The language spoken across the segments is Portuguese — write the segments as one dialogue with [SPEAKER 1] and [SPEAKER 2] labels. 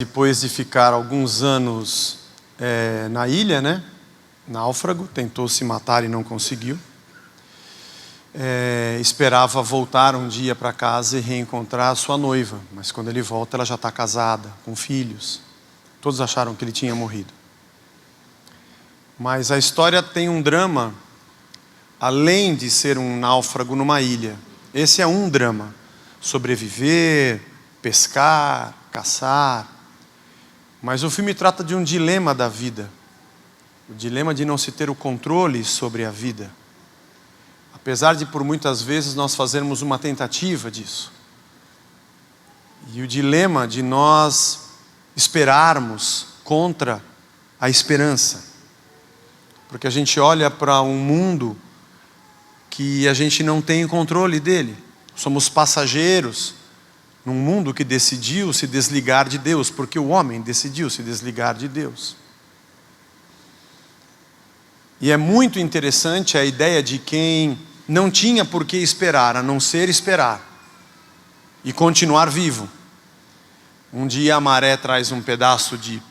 [SPEAKER 1] Depois de ficar alguns anos na ilha, náufrago, tentou se matar e não conseguiu. Esperava voltar um dia para casa e reencontrar a sua noiva, mas quando ele volta ela já está casada, com filhos. Todos acharam que ele tinha morrido. Mas a história tem um drama, além de ser um náufrago numa ilha. Esse é um drama: sobreviver, pescar, caçar. Mas o filme trata de um dilema da vida, o dilema de não se ter o controle sobre a vida, apesar de por muitas vezes nós fazermos uma tentativa disso, e o dilema de nós esperarmos contra a esperança, porque a gente olha para um mundo que a gente não tem controle dele, somos passageiros num mundo que decidiu se desligar de Deus, porque o homem decidiu se desligar de Deus. E é muito interessante a ideia de quem não tinha por que esperar, a não ser esperar e continuar vivo. Um dia a maré traz um pedaço de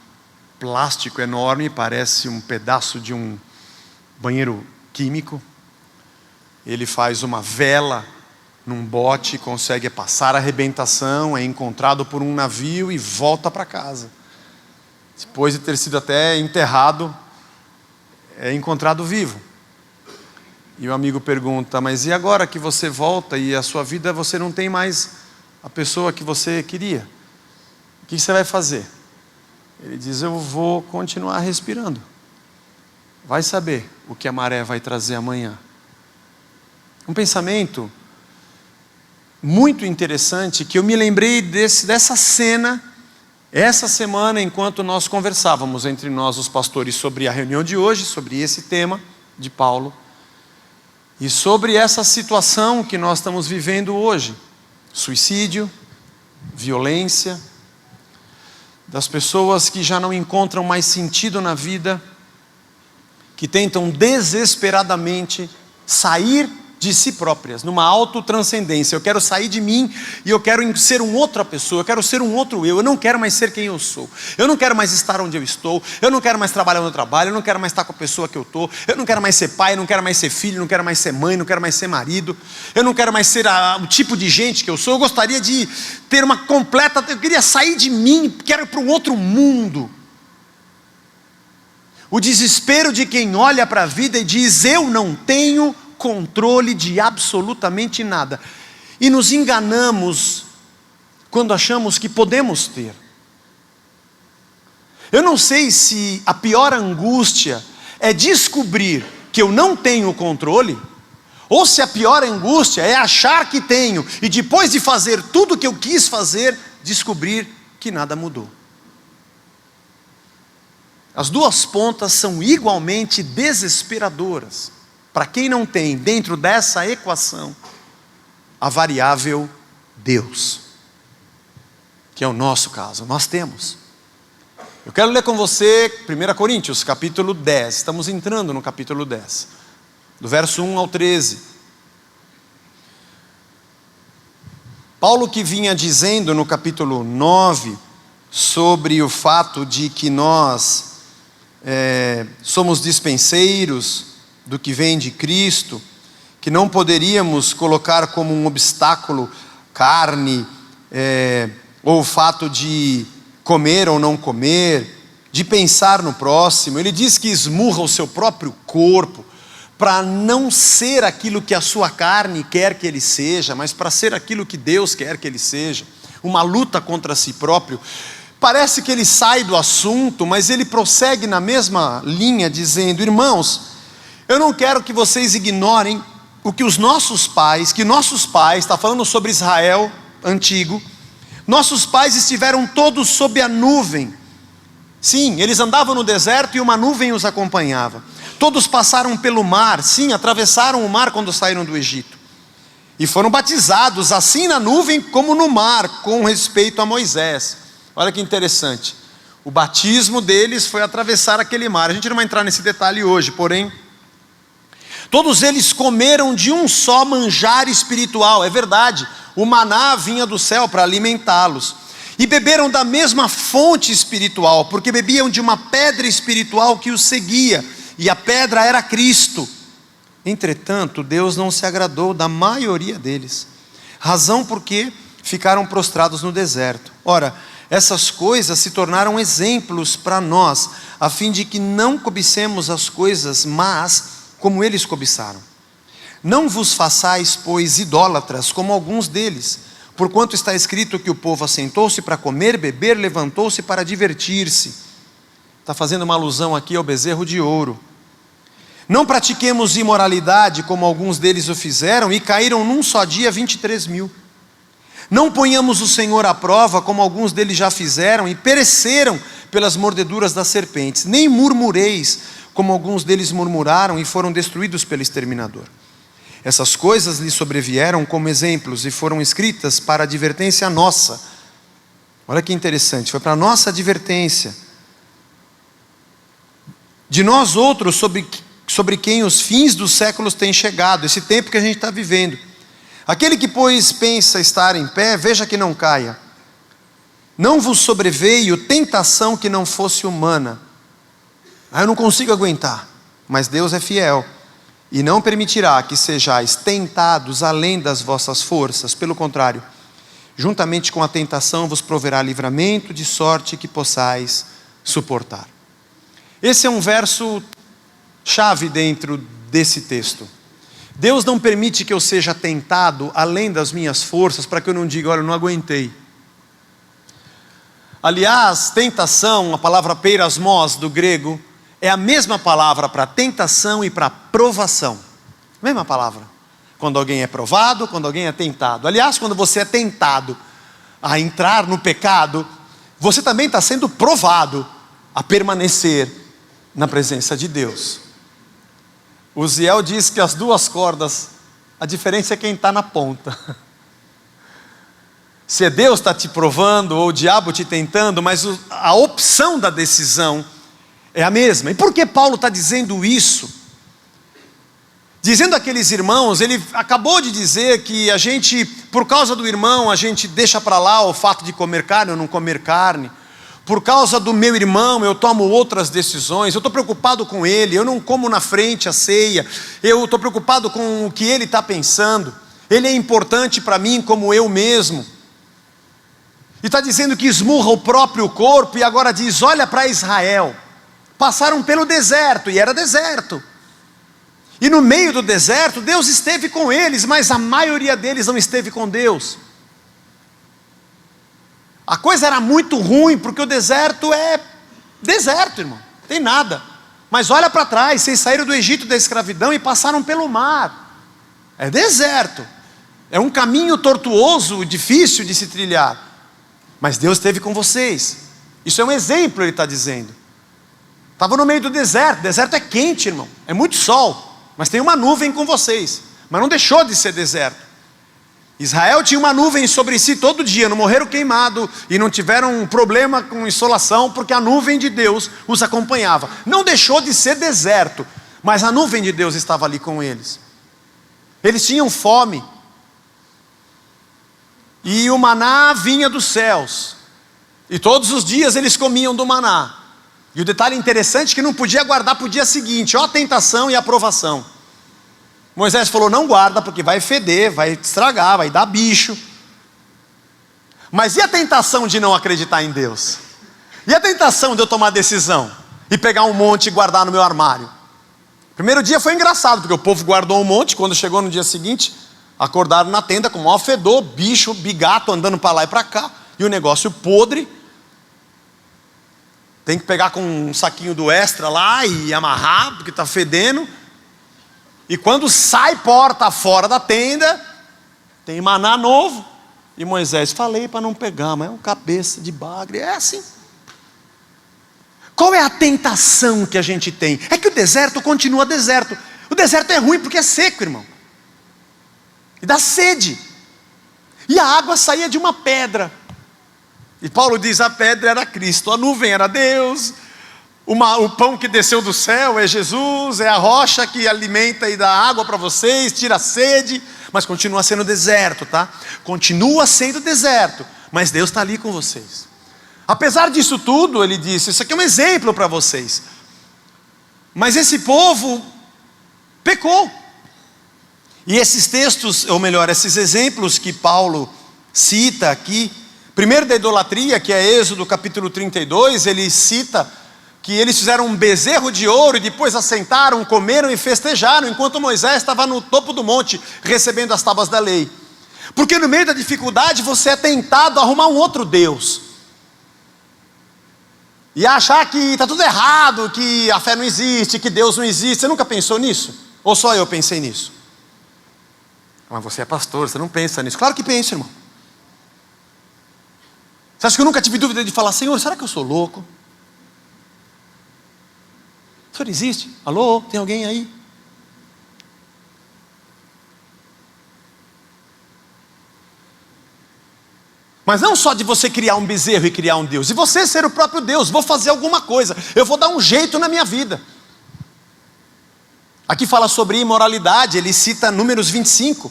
[SPEAKER 1] plástico enorme, parece um pedaço de um banheiro químico. Ele faz uma vela num bote, consegue passar a arrebentação, é encontrado por um navio e volta para casa. Depois de ter sido até enterrado, é encontrado vivo. E o amigo pergunta: mas e agora que você volta e a sua vida, você não tem mais a pessoa que você queria? O que você vai fazer? Ele diz: eu vou continuar respirando. Vai saber o que a maré vai trazer amanhã. Um pensamento muito interessante, que eu me lembrei dessa cena essa semana, enquanto nós conversávamos entre nós os pastores sobre a reunião de hoje, sobre esse tema de Paulo e sobre essa situação que nós estamos vivendo hoje: suicídio, violência, das pessoas que já não encontram mais sentido na vida, que tentam desesperadamente sair de si próprias, numa autotranscendência. Eu quero sair de mim e eu quero ser uma outra pessoa, eu quero ser um outro eu não quero mais ser quem eu sou, eu não quero mais estar onde eu estou, eu não quero mais trabalhar onde eu trabalho, eu não quero mais estar com a pessoa que eu estou, eu não quero mais ser pai, eu não quero mais ser filho, eu não quero mais ser mãe, eu não quero mais ser marido, eu não quero mais ser o tipo de gente que eu sou. Eu gostaria de ter uma completa, eu queria sair de mim, quero ir para um outro mundo. O desespero de quem olha para a vida e diz: eu não tenho controle de absolutamente nada. E nos enganamos quando achamos que podemos ter. Eu não sei se a pior angústia é descobrir que eu não tenho controle, ou se a pior angústia é achar que tenho, e depois de fazer tudo o que eu quis fazer, descobrir que nada mudou. As duas pontas são igualmente desesperadoras para quem não tem dentro dessa equação a variável Deus, que é o nosso caso. Nós temos. Eu quero ler com você 1 Coríntios capítulo 10, estamos entrando no capítulo 10, do verso 1 ao 13. Paulo, que vinha dizendo no capítulo 9 sobre o fato de que nós somos dispenseiros do que vem de Cristo, que não poderíamos colocar como um obstáculo carne, ou o fato de comer ou não comer, de pensar no próximo. Ele diz que esmurra o seu próprio corpo para não ser aquilo que a sua carne quer que ele seja, mas para ser aquilo que Deus quer que ele seja. Uma luta contra si próprio. Parece que ele sai do assunto, mas ele prossegue na mesma linha, dizendo: irmãos, eu não quero que vocês ignorem o que nossos pais, está falando sobre Israel antigo, nossos pais estiveram todos sob a nuvem. Sim, eles andavam no deserto e uma nuvem os acompanhava. Todos passaram pelo mar, sim, atravessaram o mar quando saíram do Egito. E foram batizados, assim na nuvem como no mar, com respeito a Moisés. Olha que interessante, o batismo deles foi atravessar aquele mar. A gente não vai entrar nesse detalhe hoje, porém, todos eles comeram de um só manjar espiritual. É verdade, o maná vinha do céu para alimentá-los. E beberam da mesma fonte espiritual, porque bebiam de uma pedra espiritual que os seguia, e a pedra era Cristo. Entretanto, Deus não se agradou da maioria deles, razão porque ficaram prostrados no deserto. Ora, essas coisas se tornaram exemplos para nós, a fim de que não cobicemos as coisas más como eles cobiçaram. Não vos façais, pois, idólatras, como alguns deles, porquanto está escrito que o povo assentou-se para comer, beber, levantou-se para divertir-se. Está fazendo uma alusão aqui ao bezerro de ouro. Não pratiquemos imoralidade, como alguns deles o fizeram, e caíram num só dia 23.000. Não ponhamos o Senhor à prova, como alguns deles já fizeram, e pereceram pelas mordeduras das serpentes. Nem murmureis, como alguns deles murmuraram, e foram destruídos pelo exterminador. Essas coisas lhes sobrevieram como exemplos, e foram escritas para advertência nossa. Olha que interessante, foi para a nossa advertência. De nós outros, sobre quem os fins dos séculos têm chegado, esse tempo que a gente está vivendo. Aquele que, pois, pensa estar em pé, veja que não caia. Não vos sobreveio tentação que não fosse humana. Eu não consigo aguentar, mas Deus é fiel, e não permitirá que sejais tentados além das vossas forças. Pelo contrário, juntamente com a tentação vos proverá livramento, de sorte que possais suportar. Esse é um verso chave dentro desse texto. Deus não permite que eu seja tentado além das minhas forças, para que eu não diga, olha, eu não aguentei. Aliás, tentação, a palavra peirasmos do grego, é a mesma palavra para tentação e para provação. Mesma palavra. Quando alguém é provado, quando alguém é tentado. Aliás, quando você é tentado a entrar no pecado, você também está sendo provado a permanecer na presença de Deus. O Ziel diz que as duas cordas, a diferença é quem está na ponta. Se é Deus está te provando ou o diabo te tentando, mas a opção da decisão é a mesma. E por que Paulo está dizendo isso? Dizendo àqueles irmãos, ele acabou de dizer que a gente, por causa do irmão, a gente deixa para lá o fato de comer carne ou não comer carne. Por causa do meu irmão, eu tomo outras decisões. Eu estou preocupado com ele, eu não como na frente a ceia. Eu estou preocupado com o que ele está pensando. Ele é importante para mim como eu mesmo. E está dizendo que esmurra o próprio corpo, e agora diz, olha para Israel. Passaram pelo deserto, e era deserto. E no meio do deserto, Deus esteve com eles, mas a maioria deles não esteve com Deus. A coisa era muito ruim, porque o deserto é deserto, irmão, não tem nada. Mas olha para trás, vocês saíram do Egito da escravidão e passaram pelo mar. É deserto, é um caminho tortuoso, difícil de se trilhar. Mas Deus esteve com vocês. Isso é um exemplo, ele está dizendo. Estava no meio do deserto. Deserto é quente, irmão, é muito sol, mas tem uma nuvem com vocês. Mas não deixou de ser deserto. Israel tinha uma nuvem sobre si todo dia, não morreram queimados e não tiveram um problema com insolação, porque a nuvem de Deus os acompanhava. Não deixou de ser deserto, mas a nuvem de Deus estava ali com eles. Eles tinham fome, e o maná vinha dos céus, e todos os dias eles comiam do maná. E o detalhe interessante é que não podia guardar para o dia seguinte, ó a tentação e a provação. Moisés falou, não guarda, porque vai feder, vai estragar, vai dar bicho. Mas e a tentação de não acreditar em Deus? E a tentação de eu tomar decisão e pegar um monte e guardar no meu armário? Primeiro dia foi engraçado, porque o povo guardou um monte. Quando chegou no dia seguinte, acordaram na tenda com o maior fedor, bicho, bigato andando para lá e para cá, e o negócio podre. Tem que pegar com um saquinho do extra lá e amarrar, porque está fedendo. E quando sai porta fora da tenda, tem maná novo. E Moisés, falei para não pegar, mas é um cabeça de bagre, é assim. Qual é a tentação que a gente tem? É que o deserto continua deserto. O deserto é ruim porque é seco, irmão. E dá sede. E a água saía de uma pedra. E Paulo diz, a pedra era Cristo, a nuvem era Deus. O pão que desceu do céu é Jesus, é a rocha que alimenta e dá água para vocês, tira a sede, mas continua sendo deserto, tá? Continua sendo deserto, mas Deus está ali com vocês. Apesar disso tudo, ele disse, isso aqui é um exemplo para vocês. Mas esse povo pecou. E esses textos, ou melhor, esses exemplos que Paulo cita aqui, primeiro da idolatria, que é Êxodo capítulo 32, ele cita que eles fizeram um bezerro de ouro e depois assentaram, comeram e festejaram, enquanto Moisés estava no topo do monte, recebendo as tábuas da lei. Porque no meio da dificuldade você é tentado a arrumar um outro Deus. E achar que está tudo errado, que a fé não existe, que Deus não existe. Você nunca pensou nisso? Ou só eu pensei nisso? Mas você é pastor, você não pensa nisso. Claro que pensa, irmão. Você acha que eu nunca tive dúvida de falar, Senhor, será que eu sou louco? O Senhor existe? Alô, tem alguém aí? Mas não só de você criar um bezerro e criar um Deus, e você ser o próprio Deus, vou fazer alguma coisa, eu vou dar um jeito na minha vida. Aqui fala sobre imoralidade, ele cita Números 25,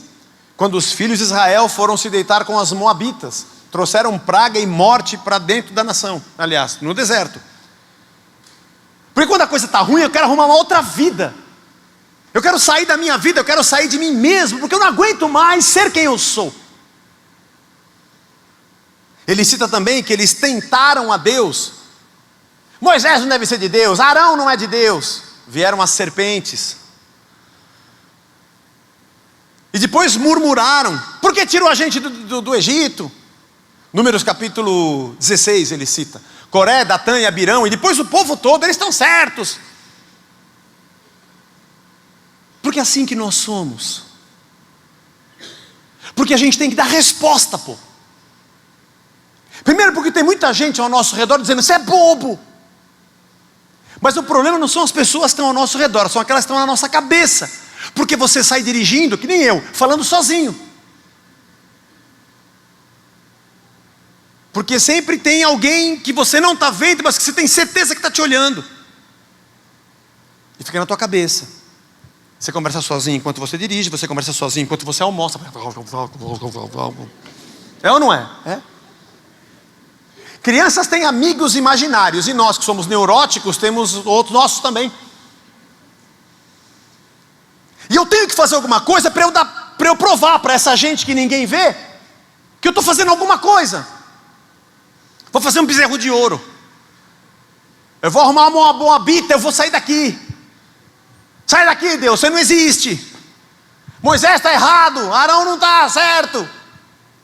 [SPEAKER 1] quando os filhos de Israel foram se deitar com as moabitas, trouxeram praga e morte para dentro da nação, aliás, no deserto. Porque quando a coisa está ruim, eu quero arrumar uma outra vida. Eu quero sair da minha vida, eu quero sair de mim mesmo, porque eu não aguento mais ser quem eu sou. Ele cita também que eles tentaram a Deus. Moisés não deve ser de Deus, Arão não é de Deus. Vieram as serpentes. E depois murmuraram, por que tirou a gente do Egito? Números capítulo 16 ele cita. Coré, Datã e Abirão, e depois o povo todo, eles estão certos. Porque é assim que nós somos. Porque a gente tem que dar resposta, pô. Primeiro porque tem muita gente ao nosso redor dizendo, você é bobo. Mas o problema não são as pessoas que estão ao nosso redor, são aquelas que estão na nossa cabeça. Porque você sai dirigindo, que nem eu, falando sozinho. Porque sempre tem alguém que você não está vendo, mas que você tem certeza que está te olhando. E fica na tua cabeça. Você conversa sozinho enquanto você dirige, você conversa sozinho enquanto você almoça. É ou não é? É. Crianças têm amigos imaginários, e nós que somos neuróticos, temos outros nossos também. E eu tenho que fazer alguma coisa para eu provar para essa gente que ninguém vê, que eu estou fazendo alguma coisa. Vou fazer um bezerro de ouro. Eu vou arrumar uma moabita, eu vou sair daqui. Sai daqui, Deus, você não existe. Moisés está errado, Arão não está certo.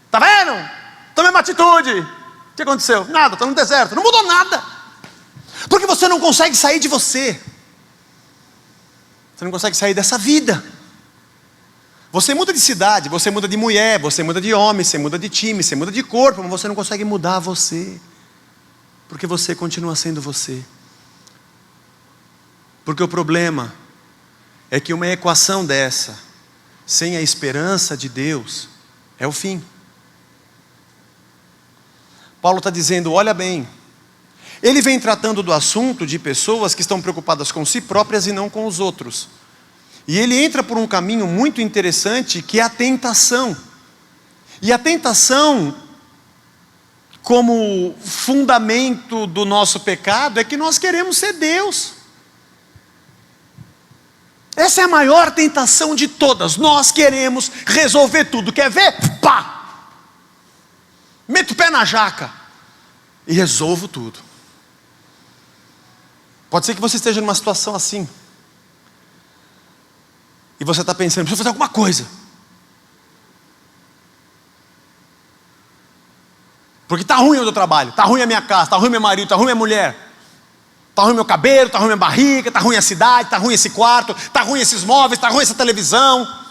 [SPEAKER 1] Está vendo? Tome uma atitude. O que aconteceu? Nada, estou no deserto. Não mudou nada. Porque você não consegue sair de você. Você não consegue sair dessa vida. Você muda de cidade, você muda de mulher, você muda de homem, você muda de time, você muda de corpo, mas você não consegue mudar você. Porque você continua sendo você. Porque o problema é que uma equação dessa, sem a esperança de Deus, é o fim. Paulo está dizendo, olha bem, ele vem tratando do assunto de pessoas que estão preocupadas com si próprias e não com os outros. E ele entra por um caminho muito interessante, que é a tentação. E a tentação, como fundamento do nosso pecado, é que nós queremos ser Deus. Essa é a maior tentação de todas. Nós queremos resolver tudo. Quer ver? Pá! Meto o pé na jaca e resolvo tudo. Pode ser que você esteja numa situação assim. E você está pensando, preciso fazer alguma coisa. Porque está ruim onde eu trabalho, está ruim a minha casa, está ruim meu marido, está ruim minha mulher. Está ruim meu cabelo, está ruim minha barriga, está ruim a cidade, está ruim esse quarto, está ruim esses móveis, está ruim essa televisão.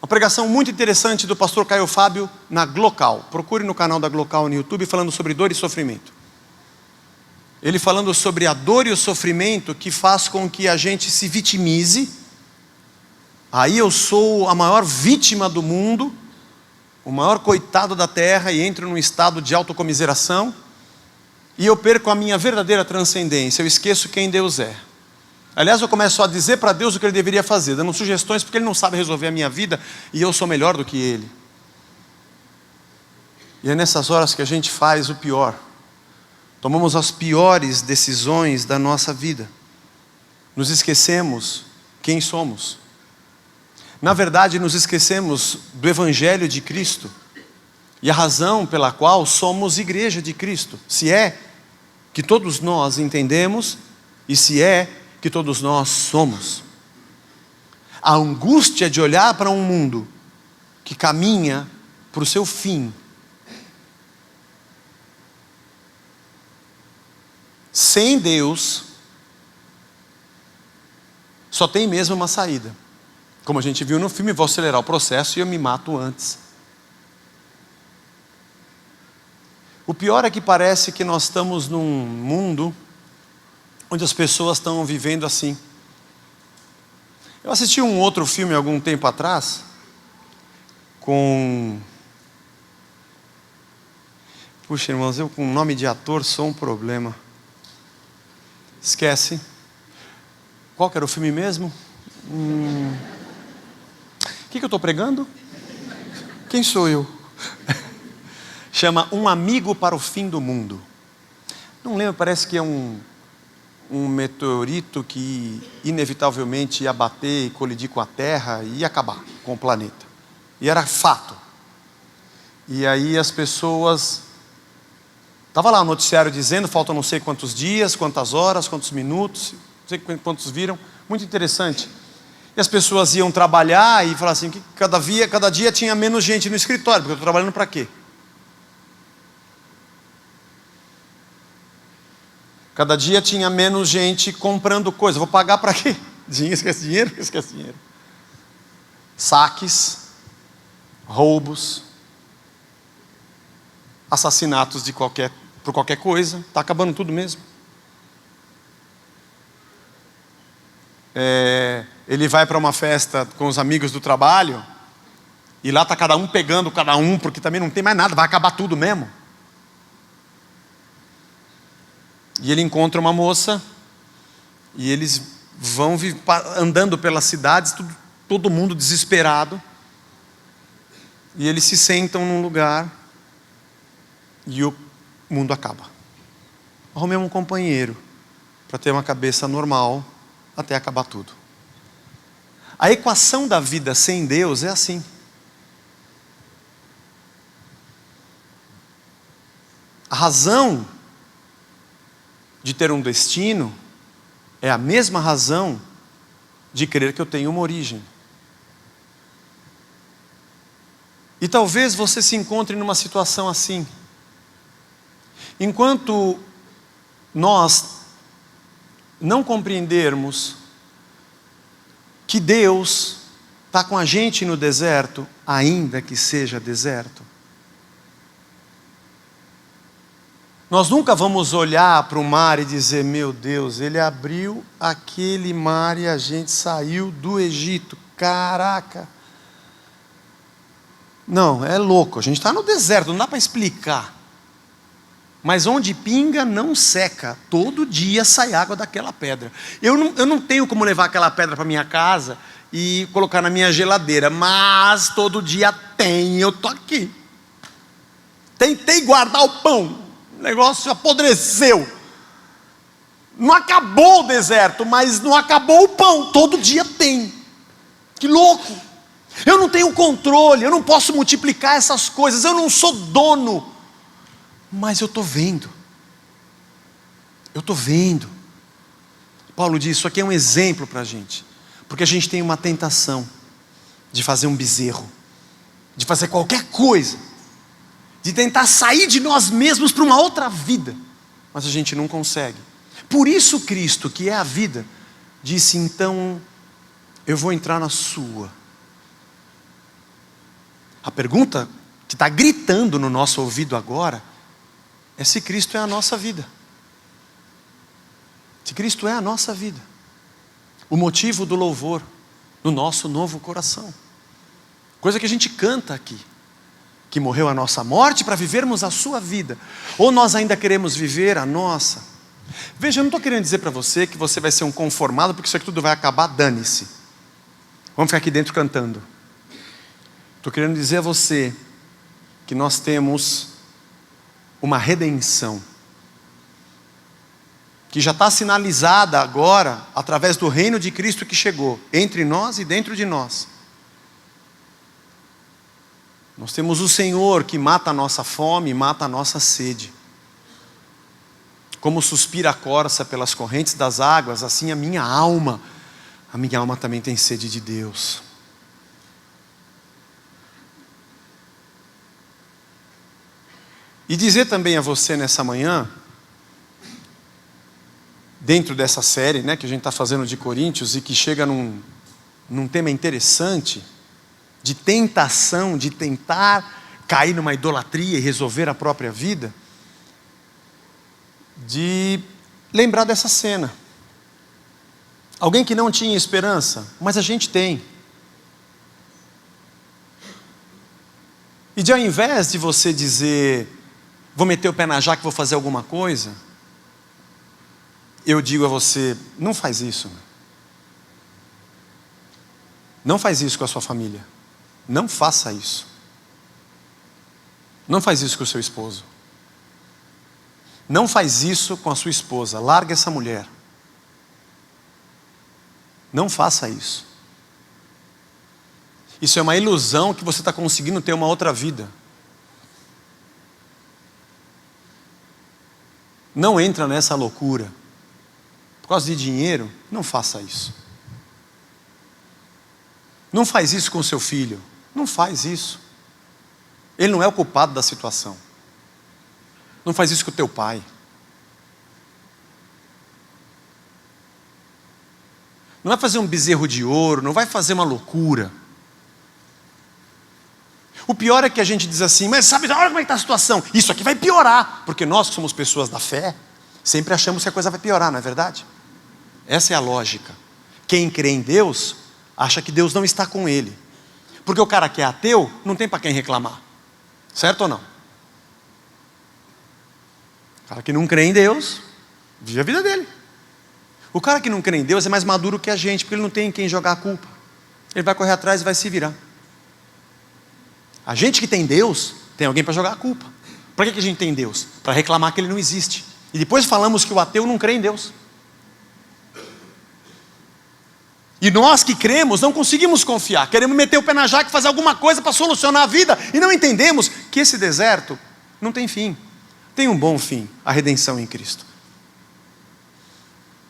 [SPEAKER 1] Uma pregação muito interessante do pastor Caio Fábio na Glocal. Procure no canal da Glocal no YouTube, falando sobre dor e sofrimento. Ele falando sobre a dor e o sofrimento que faz com que a gente se vitimize. Aí eu sou a maior vítima do mundo, o maior coitado da terra, e entro num estado de autocomiseração. E eu perco a minha verdadeira transcendência, eu esqueço quem Deus é. Aliás, eu começo a dizer para Deus o que Ele deveria fazer, dando sugestões, porque Ele não sabe resolver a minha vida, e eu sou melhor do que Ele. E é nessas horas que a gente faz o pior. Tomamos as piores decisões da nossa vida. Nos esquecemos quem somos. Na verdade, nos esquecemos do Evangelho de Cristo e a razão pela qual somos igreja de Cristo. Se é que todos nós entendemos e se é que todos nós somos. A angústia de olhar para um mundo que caminha para o seu fim, sem Deus, só tem mesmo uma saída. Como a gente viu no filme, vou acelerar o processo e eu me mato antes. O pior é que parece que nós estamos num mundo onde as pessoas estão vivendo assim. Eu assisti um outro filme algum tempo atrás, Puxa, irmãos, eu com nome de ator sou um problema. Esquece. Qual que era o filme mesmo? O que eu estou pregando? Quem sou eu? Chama Um Amigo para o Fim do Mundo. Não lembro, parece que é um meteorito que inevitavelmente ia bater e colidir com a Terra e ia acabar com o planeta. E era fato. E aí as pessoas... Estava lá o noticiário dizendo, faltam não sei quantos dias, quantas horas, quantos minutos, não sei quantos viram. Muito interessante. E as pessoas iam trabalhar e falavam assim, que cada dia tinha menos gente no escritório, porque eu estou trabalhando para quê? Cada dia tinha menos gente comprando coisa. Vou pagar para quê? Esquece dinheiro. Saques, roubos, assassinatos por qualquer coisa. Está acabando tudo mesmo. Ele vai para uma festa com os amigos do trabalho e lá está cada um pegando cada um, porque também não tem mais nada, vai acabar tudo mesmo. E ele encontra uma moça e eles vão andando pelas cidades, todo mundo desesperado. E eles se sentam num lugar e o mundo acaba. Arrumei um companheiro para ter uma cabeça normal até acabar tudo. A equação da vida sem Deus é assim. A razão de ter um destino é a mesma razão de crer que eu tenho uma origem. E talvez você se encontre numa situação assim. Enquanto nós não compreendermos que Deus está com a gente no deserto, ainda que seja deserto, nós nunca vamos olhar para o mar e dizer, meu Deus, Ele abriu aquele mar e a gente saiu do Egito. Caraca! Não, é louco, a gente está no deserto, não dá para explicar. Mas onde pinga não seca, todo dia sai água daquela pedra. Eu não tenho como levar aquela pedra para minha casa e colocar na minha geladeira, mas todo dia tem, eu estou aqui. Tentei guardar o pão. O negócio apodreceu. Não acabou o deserto, mas não acabou o pão. Todo dia tem. Que louco. Eu não tenho controle, eu não posso multiplicar essas coisas, eu não sou dono. Mas eu estou vendo. Eu estou vendo. Paulo diz, isso aqui é um exemplo para a gente. Porque a gente tem uma tentação de fazer um bezerro, de fazer qualquer coisa, de tentar sair de nós mesmos para uma outra vida, mas a gente não consegue. Por isso Cristo, que é a vida, disse, então eu vou entrar na sua. A pergunta que está gritando no nosso ouvido agora é se Cristo é a nossa vida. Se Cristo é a nossa vida, o motivo do louvor no nosso novo coração, coisa que a gente canta aqui, que morreu a nossa morte para vivermos a sua vida, ou nós ainda queremos viver a nossa. Veja, eu não estou querendo dizer para você que você vai ser um conformado, porque isso aqui tudo vai acabar, dane-se. Vamos ficar aqui dentro cantando. Estou querendo dizer a você que nós temos uma redenção que já está sinalizada agora através do reino de Cristo que chegou entre nós e dentro de nós. Nós temos o Senhor que mata a nossa fome, mata a nossa sede. Como suspira a corça pelas correntes das águas, assim a minha alma também tem sede de Deus. E dizer também a você nessa manhã, dentro dessa série, né, que a gente está fazendo de Coríntios, e que chega num tema interessante, de tentação, de tentar cair numa idolatria e resolver a própria vida, de lembrar dessa cena. Alguém que não tinha esperança, mas a gente tem. E de ao invés de você dizer, vou meter o pé na jaca e vou fazer alguma coisa, eu digo a você, não faz isso. Não faz isso com a sua família. Não faça isso. Não faz isso com o seu esposo. Não faz isso com a sua esposa. Larga essa mulher. Não faça isso. Isso é uma ilusão que você está conseguindo ter uma outra vida. Não entra nessa loucura. Por causa de dinheiro, não faça isso. Não faz isso com o seu filho. Não faz isso. Ele não é o culpado da situação. Não faz isso com o teu pai. Não vai fazer um bezerro de ouro, não vai fazer uma loucura. O pior é que a gente diz assim, mas sabe, olha como é que está a situação. Isso aqui vai piorar, porque nós que somos pessoas da fé, sempre achamos que a coisa vai piorar, não é verdade? Essa é a lógica. Quem crê em Deus, acha que Deus não está com ele. Porque o cara que é ateu, não tem para quem reclamar. Certo ou não? O cara que não crê em Deus, vive a vida dele. O cara que não crê em Deus é mais maduro que a gente, porque ele não tem em quem jogar a culpa. Ele vai correr atrás e vai se virar. A gente que tem Deus, tem alguém para jogar a culpa. Para que a gente tem Deus? Para reclamar que ele não existe. E depois falamos que o ateu não crê em Deus. E nós que cremos não conseguimos confiar. Queremos meter o pé na jaca e fazer alguma coisa para solucionar a vida. E não entendemos que esse deserto não tem fim. Tem um bom fim, a redenção em Cristo.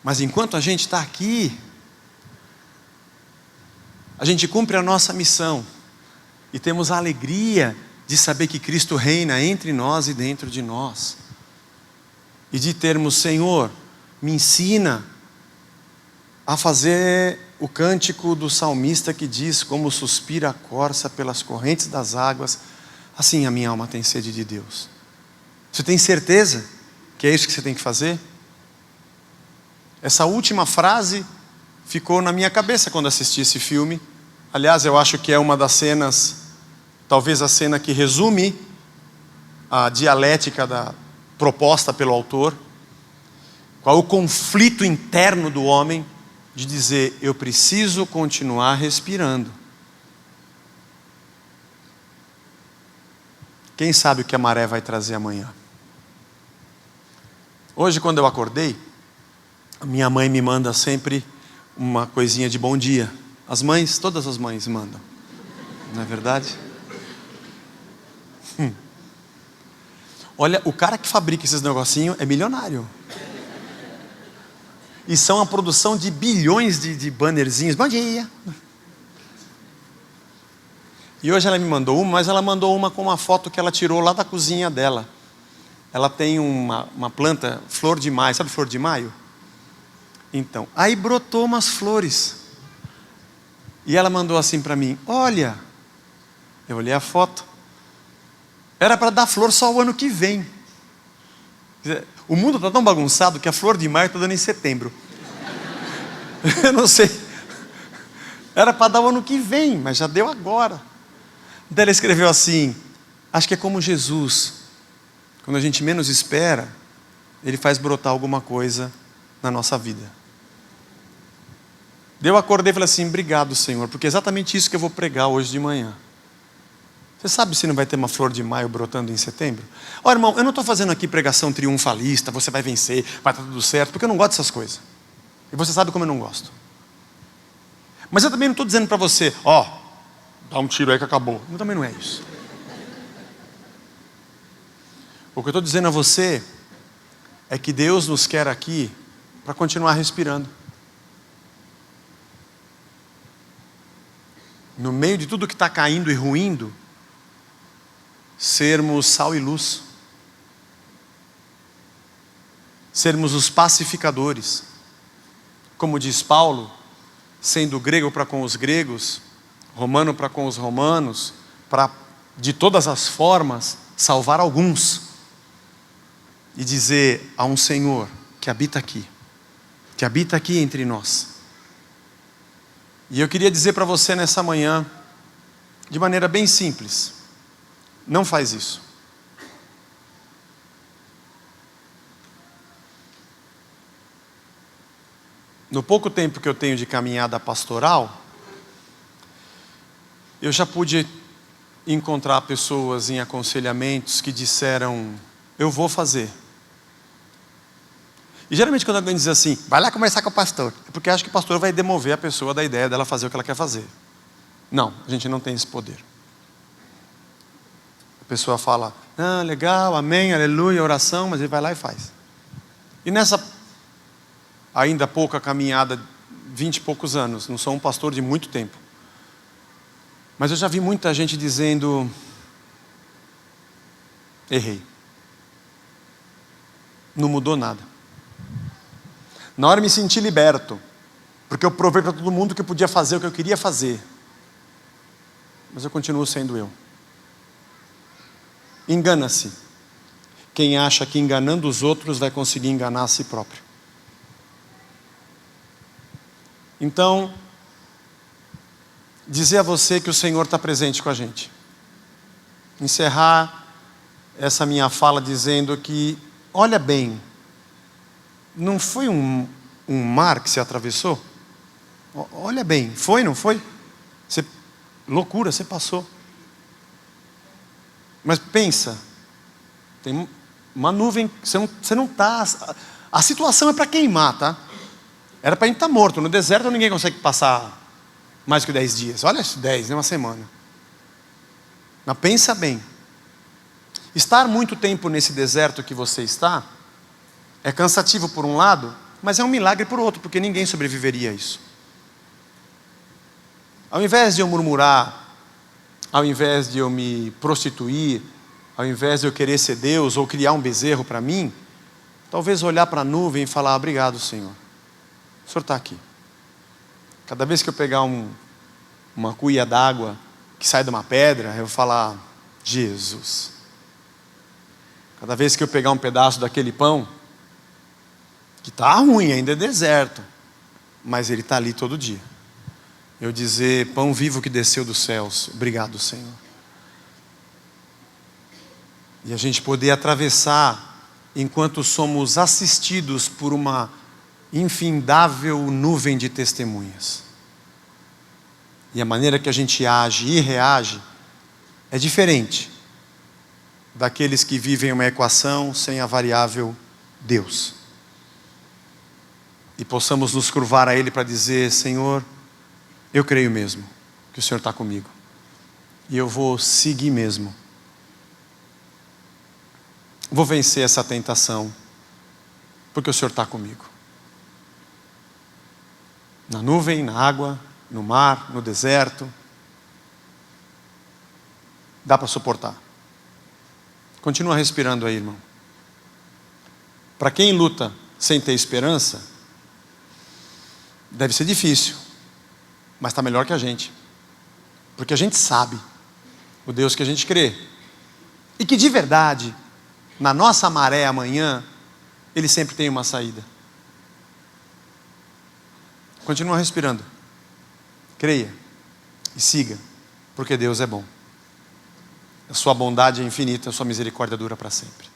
[SPEAKER 1] Mas enquanto a gente está aqui, a gente cumpre a nossa missão. E temos a alegria de saber que Cristo reina entre nós e dentro de nós. E de termos, Senhor, me ensina a fazer o cântico do salmista que diz, como suspira a corça pelas correntes das águas, assim a minha alma tem sede de Deus. Você tem certeza que é isso que você tem que fazer? Essa última frase ficou na minha cabeça quando assisti esse filme. Aliás, eu acho que é uma das cenas, talvez a cena que resume a dialética proposta pelo autor. Qual é o conflito interno do homem de dizer, eu preciso continuar respirando. Quem sabe o que a maré vai trazer amanhã? Hoje, quando eu acordei, a minha mãe me manda sempre uma coisinha de bom dia. As mães, todas as mães mandam. Não é verdade? Olha, o cara que fabrica esses negocinhos é milionário. E são a produção de bilhões de bannerzinhos. Bom dia. E hoje ela me mandou uma, mas ela mandou uma com uma foto que ela tirou lá da cozinha dela. Ela tem uma planta, flor de maio. Sabe flor de maio? Então, aí brotou umas flores. E ela mandou assim para mim, olha. Eu olhei a foto. Era para dar flor só o ano que vem. O mundo está tão bagunçado que a flor de maio está dando em setembro. Eu não sei. Era para dar o ano que vem, mas já deu agora. Então ela escreveu assim, acho que é como Jesus. Quando a gente menos espera, Ele faz brotar alguma coisa na nossa vida. Daí eu acordei e falei assim, obrigado Senhor, porque é exatamente isso que eu vou pregar hoje de manhã. Você sabe se não vai ter uma flor de maio brotando em setembro? Ó, irmão, eu não estou fazendo aqui pregação triunfalista, você vai vencer, vai estar tudo certo, porque eu não gosto dessas coisas. E você sabe como eu não gosto. Mas eu também não estou dizendo para você, ó, dá um tiro aí que acabou. Também não é isso. O que eu estou dizendo a você é que Deus nos quer aqui para continuar respirando. No meio de tudo que está caindo e ruindo, sermos sal e luz. Sermos os pacificadores. Como diz Paulo, sendo grego para com os gregos, romano para com os romanos, para de todas as formas salvar alguns. E dizer a um Senhor que habita aqui entre nós. E eu queria dizer para você nessa manhã, de maneira bem simples, não faz isso. No pouco tempo que eu tenho de caminhada pastoral, eu já pude encontrar pessoas em aconselhamentos que disseram, eu vou fazer. E geralmente quando alguém diz assim, vai lá conversar com o pastor, é porque acha que o pastor vai demover a pessoa da ideia dela fazer o que ela quer fazer. Não, a gente não tem esse poder. A pessoa fala, legal, amém, aleluia, oração, mas ele vai lá e faz. E nessa ainda pouca caminhada, 20 e poucos anos, não sou um pastor de muito tempo, mas eu já vi muita gente dizendo, errei. Não mudou nada. Na hora eu me senti liberto, porque eu provei para todo mundo que eu podia fazer o que eu queria fazer, mas eu continuo sendo eu. Engana-se quem acha que enganando os outros vai conseguir enganar a si próprio. Então, dizer a você que o Senhor está presente com a gente. Encerrar essa minha fala dizendo que, olha bem, não foi um mar que você atravessou? Olha bem, foi, não foi? Loucura, você passou. Mas pensa, tem uma nuvem, você não está... A situação é para queimar, tá? Era para a gente estar morto. No deserto ninguém consegue passar mais que 10 dias. Olha, 10, nem uma semana. Mas pensa bem. Estar muito tempo nesse deserto que você está, é cansativo por um lado, mas é um milagre por outro, porque ninguém sobreviveria a isso. Ao invés de eu murmurar, ao invés de eu me prostituir, ao invés de eu querer ser Deus ou criar um bezerro para mim, talvez olhar para a nuvem e falar, obrigado, Senhor. O Senhor está aqui. Cada vez que eu pegar uma cuia d'água que sai de uma pedra, eu vou falar, Jesus. Cada vez que eu pegar um pedaço daquele pão, que está ruim, ainda é deserto, mas ele está ali todo dia. Eu dizer, pão vivo que desceu dos céus, obrigado, Senhor. E a gente poder atravessar, enquanto somos assistidos por uma infindável nuvem de testemunhas. E a maneira que a gente age e reage é diferente daqueles que vivem uma equação sem a variável Deus. E possamos nos curvar a Ele para dizer, Senhor, eu creio mesmo que o Senhor está comigo. E eu vou seguir mesmo. Vou vencer essa tentação, porque o Senhor está comigo. Na nuvem, na água, no mar, no deserto. Dá para suportar. Continua respirando aí, irmão. Para quem luta sem ter esperança, deve ser difícil, mas está melhor que a gente. Porque a gente sabe o Deus que a gente crê. E que de verdade, na nossa maré amanhã, Ele sempre tem uma saída. Continua respirando. Creia e siga, porque Deus é bom. A sua bondade é infinita, a sua misericórdia dura para sempre.